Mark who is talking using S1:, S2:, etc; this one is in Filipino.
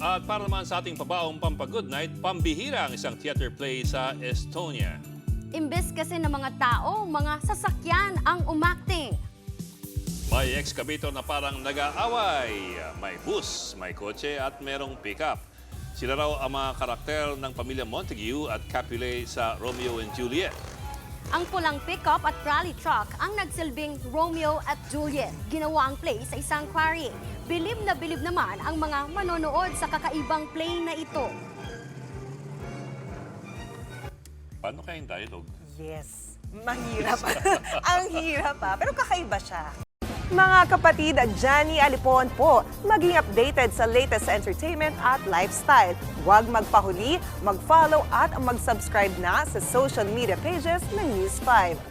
S1: At para naman sa ating pabaong Pampa-Good Night, pambihira ang isang theater play sa Estonia.
S2: Imbes kasi ng mga tao, mga sasakyan ang umakting.
S1: May excavator na parang nag-aaway. May bus, may kotse at merong pickup. Sila raw ang mga karakter ng pamilya Montague at Capulet sa Romeo and Juliet.
S2: Ang pulang pickup at rally truck ang nagsilbing Romeo at Juliet. Ginawa ang play sa isang quarry. Bilib na bilib naman ang mga manonood sa kakaibang play na ito.
S1: Paano kayang dialogue?
S3: Yes, mahirap. Ang hirap pero kakaiba siya. Mga kapatid, Johnny Alipon po, maging updated sa latest entertainment at lifestyle. Huwag magpahuli, mag-follow at mag-subscribe na sa social media pages ng News 5.